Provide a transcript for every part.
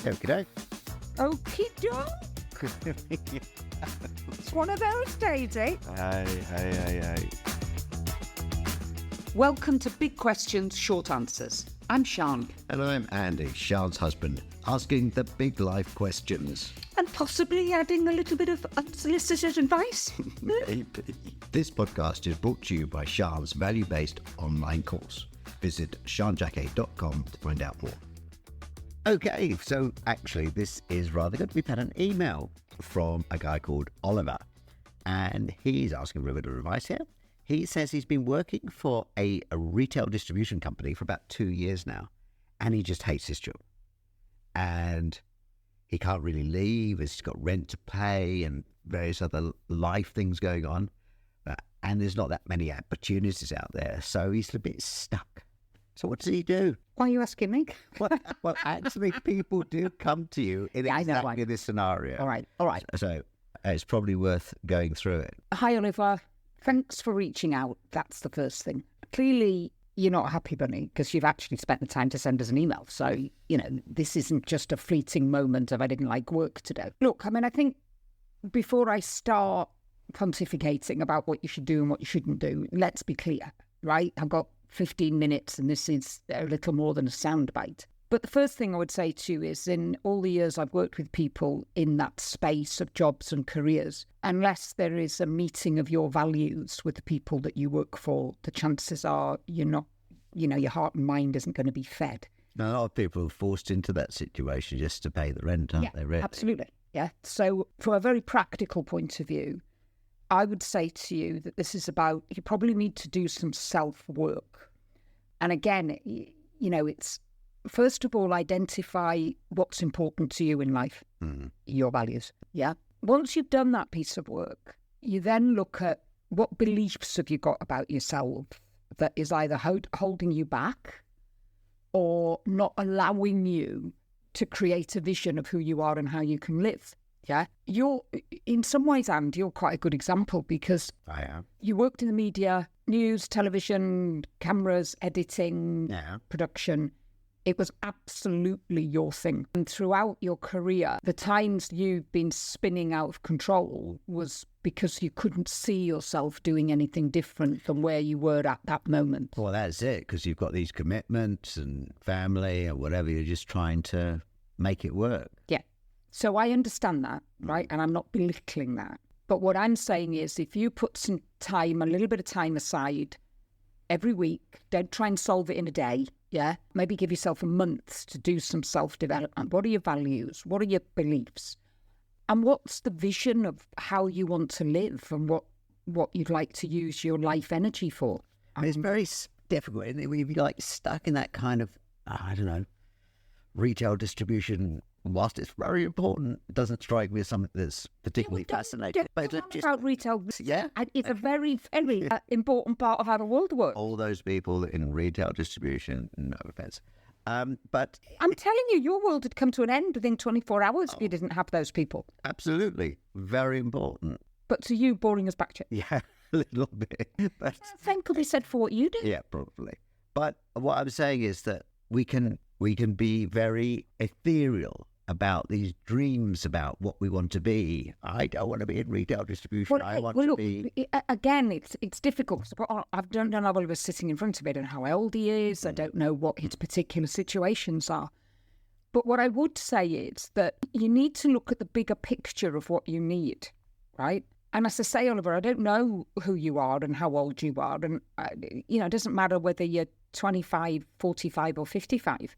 Okie doke. Okie doke. It's one of those days, eh? Hey. Welcome to Big Questions, Short Answers. I'm Sian. And I'm Andy, Sian's husband, asking the big life questions. And possibly adding a little bit of unsolicited advice. Maybe. This podcast is brought to you by Sian's value-based online course. Visit sianjacquet.com to find out more. Okay, so actually this is rather good. We've had an email from a guy called Oliver, and he's asking for a bit of advice here. He says he's been working for a retail distribution company for about 2 years now, and he just hates his job. And he can't really leave, he's got rent to pay and various other life things going on. And there's not that many opportunities out there, so he's a bit stuck. So what does he do? Why are you asking me? Well, actually, people do come to you in exactly this scenario. All right. So it's probably worth going through it. Hi, Oliver. Thanks for reaching out. That's the first thing. Clearly, you're not a happy bunny because you've actually spent the time to send us an email. So, this isn't just a fleeting moment of I didn't like work today. Look, I think before I start pontificating about what you should do and what you shouldn't do, let's be clear, right? I've got 15 minutes and this is a little more than a soundbite. But the first thing I would say to you is in all the years I've worked with people in that space of jobs and careers, unless there is a meeting of your values with the people that you work for, the chances are you're not, your heart and mind isn't going to be fed. Now, a lot of people are forced into that situation just to pay the rent, aren't they, really? Absolutely. Yeah. So from a very practical point of view, I would say to you that this is about, you probably need to do some self-work. And again, it's, first of all, identify what's important to you in life, your values. Yeah. Once you've done that piece of work, you then look at what beliefs have you got about yourself that is either holding you back or not allowing you to create a vision of who you are and how you can live. Yeah. You're, in some ways, Andy, you're quite a good example because I am. You worked in the media, news, television, cameras, editing, production. It was absolutely your thing. And throughout your career, the times you've been spinning out of control was because you couldn't see yourself doing anything different than where you were at that moment. Well, that's it, because you've got these commitments and family or whatever. You're just trying to make it work. Yeah. So I understand that, right? And I'm not belittling that. But what I'm saying is if you put some time, a little bit of time aside every week, don't try and solve it in a day. Yeah, maybe give yourself a month to do some self-development. What are your values? What are your beliefs? And what's the vision of how you want to live and what you'd like to use your life energy for? It's very difficult, isn't it? When you're stuck in that kind of, retail distribution. Whilst it's very important, it doesn't strike me as something that's particularly fascinating. But about retail, yeah, it's a very, very important part of how the world works. All those people in retail distribution, no offense, but I'm telling you, your world would come to an end within 24 hours if you didn't have those people. Absolutely, very important. But to you, boring as backcheck. Yeah, a little bit. But same could be said for what you do. Yeah, probably. But what I'm saying is that we can be very ethereal about these dreams about what we want to be. I don't want to be in retail distribution. I want to be... Again, it's difficult. I don't know Oliver's sitting in front of me. I don't know how old he is. I don't know what his particular situations are. But what I would say is that you need to look at the bigger picture of what you need, right? And as I say, Oliver, I don't know who you are and how old you are. And, it doesn't matter whether you're 25, 45 or 55.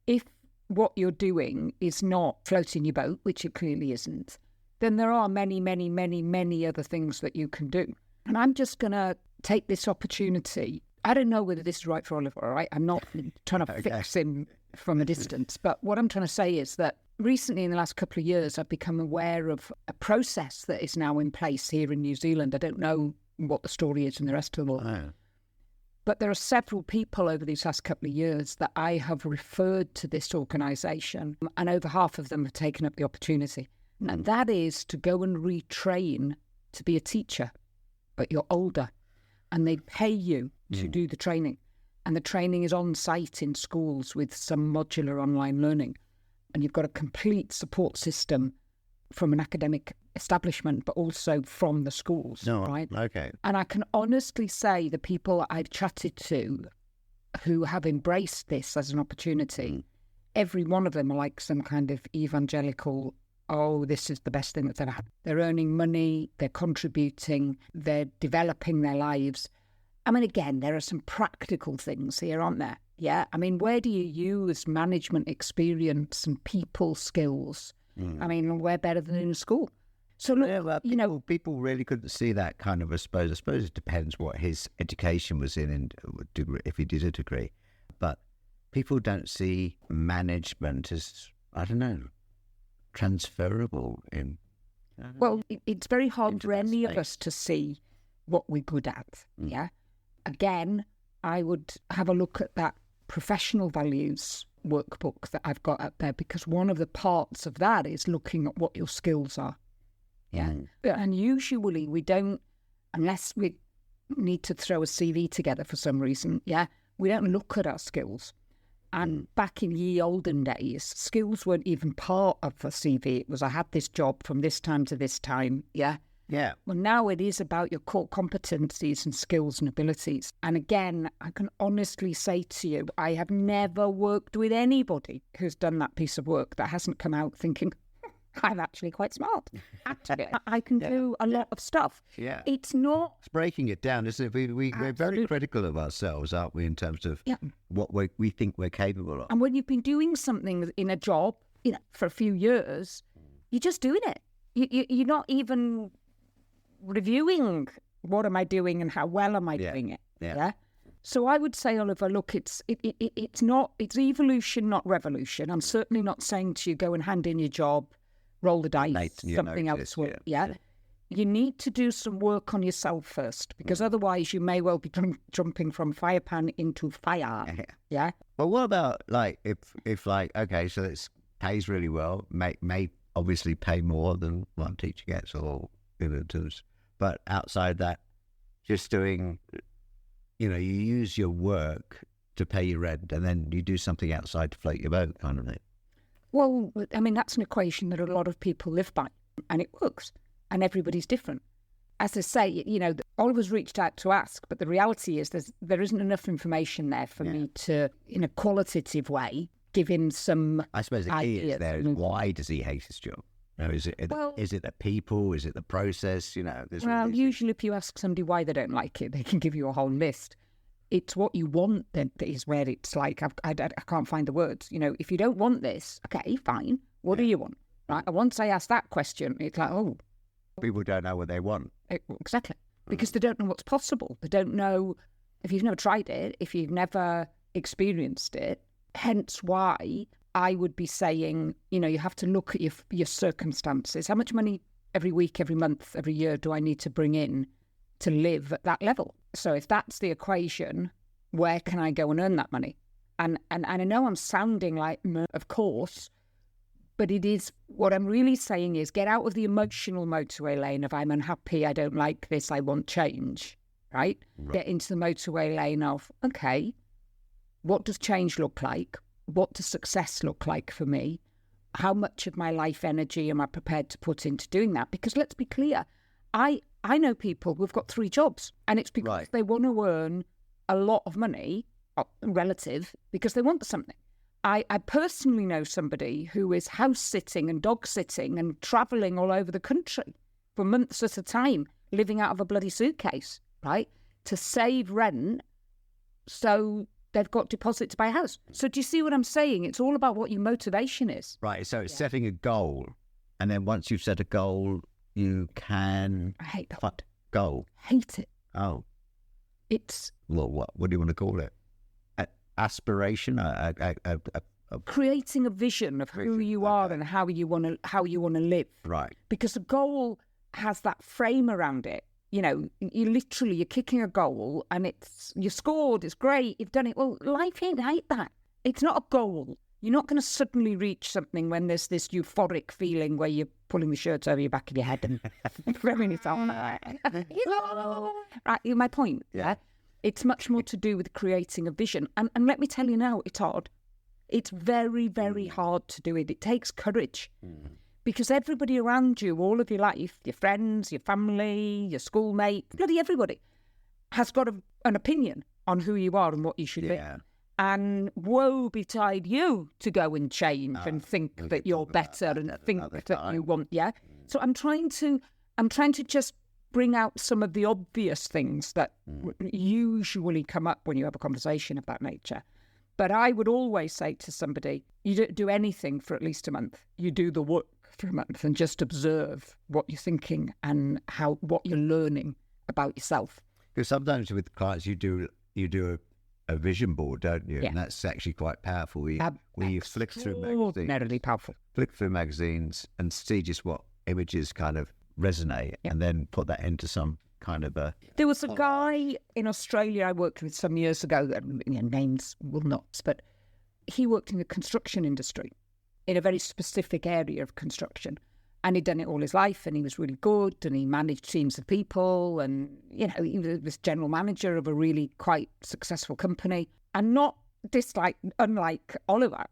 If what you're doing is not floating your boat, which it clearly isn't, then there are many, many, many, many other things that you can do. And I'm just going to take this opportunity. I don't know whether this is right for Oliver, all right? I'm not trying to fix him from a distance. But what I'm trying to say is that recently, in the last couple of years, I've become aware of a process that is now in place here in New Zealand. I don't know what the story is in the rest of the world. Oh. But there are several people over these last couple of years that I have referred to this organisation, and over half of them have taken up the opportunity. And that is to go and retrain to be a teacher, but you're older, and they pay you to do the training. And the training is on site in schools with some modular online learning. and you've got a complete support system from an academic establishment, but also from the schools, right? Okay. And I can honestly say the people I've chatted to who have embraced this as an opportunity, every one of them are like some kind of evangelical, oh, this is the best thing that's ever happened. They're earning money, they're contributing, they're developing their lives. I mean, again, there are some practical things here, aren't there? Yeah. I mean, where do you use management experience and people skills? I mean, we're better than in school. So look, people really couldn't see that kind of, I suppose it depends what his education was in and if he did a degree. But people don't see management as, I don't know, transferable in. Well, it's very hard for any of us to see what we're good at. Yeah. Again, I would have a look at that professional values workbook that I've got up there, because one of the parts of that is looking at what your skills are. Yeah. And usually we don't, unless we need to throw a CV together for some reason, we don't look at our skills. And back in ye olden days, skills weren't even part of a CV. It was, I had this job from this time to this time. Yeah. Well, now it is about your core competencies and skills and abilities. And again, I can honestly say to you, I have never worked with anybody who's done that piece of work that hasn't come out thinking, I'm actually quite smart. Actually, I can do a lot of stuff. Yeah. It's not... It's breaking it down, isn't it? We're very critical of ourselves, aren't we, in terms of what we think we're capable of. And when you've been doing something in a job, for a few years, you're just doing it. You're not even reviewing what am I doing and how well am I doing it. Yeah. So I would say, Oliver, look, it's evolution, not revolution. I'm certainly not saying to you, go and hand in your job, roll the dice, something else will. Yeah. You need to do some work on yourself first, because otherwise you may well be jumping from fire pan into fire. Yeah. Well, what about if okay, so it pays really well, may obviously pay more than one teacher gets, or but outside that, just doing, you use your work to pay your rent, and then you do something outside to float your boat, kind of thing. Well, I mean, that's an equation that a lot of people live by, and it works, and everybody's different. As I say, Oliver's reached out to ask, but the reality is there isn't enough information there for me to, in a qualitative way, give him some I suppose the key is there is, why does he hate his job? Is it the people? Is it the process? Usually if you ask somebody why they don't like it, they can give you a whole list. It's what you want that is where it's like, I can't find the words. If you don't want this, okay, fine. What do you want? Right. And once I ask that question, it's like, oh. People don't know what they want. Exactly. Because they don't know what's possible. They don't know, if you've never tried it, if you've never experienced it, hence why I would be saying, you have to look at your circumstances. How much money every week, every month, every year do I need to bring in to live at that level? So if that's the equation, where can I go and earn that money? And I know I'm sounding like, of course, but it is, what I'm really saying is get out of the emotional motorway lane of I'm unhappy, I don't like this, I want change, right? Get into the motorway lane of, okay, what does change look like? What does success look like for me? How much of my life energy am I prepared to put into doing that? Because let's be clear, I know people who've got 3 jobs, and it's because they want to earn a lot of money, relative, because they want something. I personally know somebody who is house sitting and dog sitting and travelling all over the country for months at a time, living out of a bloody suitcase, right? To save rent, so they've got deposit to buy a house. So do you see what I'm saying? It's all about what your motivation is. Right, so it's setting a goal, and then once you've set a goal, you can... I hate that goal. Hate it. Oh. It's... Well, what do you want to call it? Aspiration? Creating a vision of who you are and how you want to live. Right. Because a goal has that frame around it. You're kicking a goal and you scored, it's great, you've done it. Well, life ain't like that. It's not a goal. You're not going to suddenly reach something when there's this euphoric feeling where you're pulling the shirt over your back of your head and throwing it on. Right, my point. Yeah. It's much more to do with creating a vision. And let me tell you now, it's hard. It's very, very hard to do it. It takes courage because everybody around you, all of your life, your friends, your family, your schoolmate, bloody everybody has got an opinion on who you are and what you should be. And woe betide you to go and change and think that you're better and think that you want. So I'm trying to just bring out some of the obvious things that usually come up when you have a conversation of that nature. But I would always say to somebody, you don't do anything for at least a month. You do the work for a month and just observe what you're thinking and what you're learning about yourself. Because sometimes with clients, you do a vision board, don't you? Yeah. And that's actually quite powerful. Where you flick through magazines. Extraordinarily powerful. Flick through magazines and see just what images kind of resonate and then put that into some kind of a... There was a guy in Australia I worked with some years ago, names will not, but he worked in the construction industry in a very specific area of construction. And he'd done it all his life and he was really good and he managed teams of people and, he was general manager of a really quite successful company. And unlike Oliver,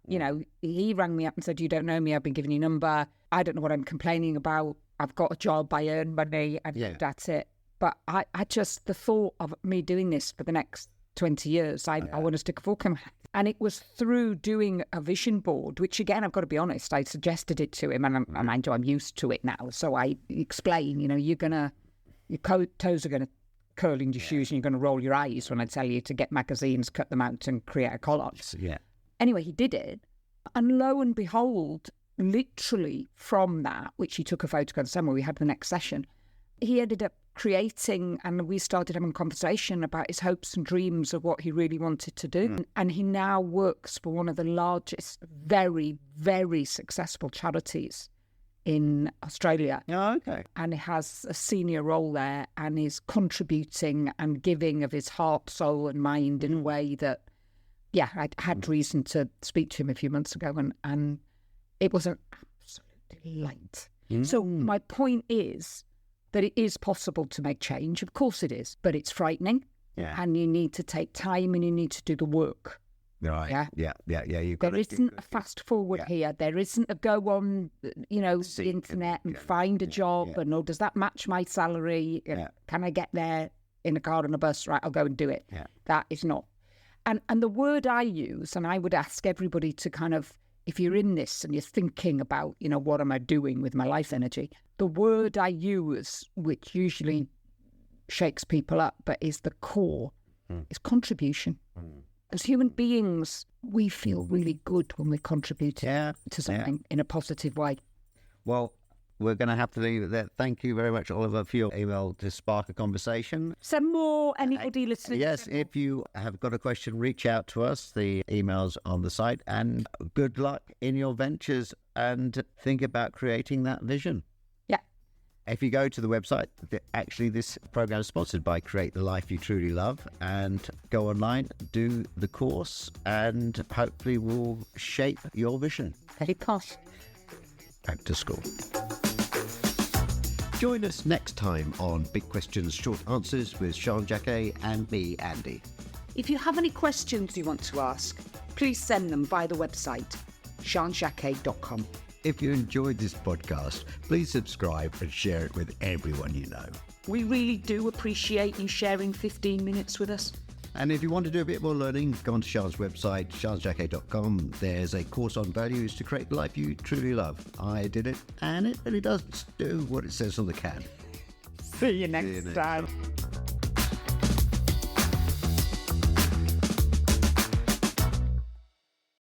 he rang me up and said, you don't know me, I've been giving you a number. I don't know what I'm complaining about. I've got a job, I earn money, and that's it. But I just, the thought of me doing this for the next 20 years, I want to stick a fork in my head. And it was through doing a vision board, which again, I've got to be honest, I suggested it to him and I'm used to it now. So I explain, your toes are going to curl in your shoes and you're going to roll your eyes when I tell you to get magazines, cut them out and create a collage. Yeah. Anyway, he did it. And lo and behold, literally from that, which he took a photograph somewhere, we had the next session, he ended up creating, and we started having a conversation about his hopes and dreams of what he really wanted to do. And he now works for one of the largest, very, very successful charities in Australia. Oh, okay. And he has a senior role there and is contributing and giving of his heart, soul and mind in a way that, I had reason to speak to him a few months ago and it was an absolute delight. So my point is that it is possible to make change. Of course it is, but it's frightening. Yeah. And you need to take time and you need to do the work. Right. Yeah. There isn't a fast forward here. There isn't a go on, the internet and find a job and, does that match my salary? Can I get there in a car and a bus? Right, I'll go and do it. Yeah. That is not. And the word I use, and I would ask everybody to kind of, if you're in this and you're thinking about, what am I doing with my life energy? The word I use, which usually shakes people up, but is the core, is contribution. As human beings, we feel really good when we contribute to something in a positive way. Well, we're going to have to leave it there. Thank you very much, Oliver, for your email to spark a conversation. Send more, anybody listening. Yes, if you have got a question, reach out to us. The email's on the site. And good luck in your ventures and think about creating that vision. Yeah. If you go to the website, actually this program is sponsored by Create the Life You Truly Love, and go online, do the course, and hopefully we'll shape your vision. Very posh. Back to school. Join us next time on Big Questions, Short Answers with Sean Jacquet and me, Andy. If you have any questions you want to ask, please send them via the website, seanjacquet.com. If you enjoyed this podcast, please subscribe and share it with everyone you know. We really do appreciate you sharing 15 minutes with us. And if you want to do a bit more learning, go on to Sean's website, seanjacquet.com. There's a course on values to create the life you truly love. I did it, and it really does do what it says on the can. See you next time.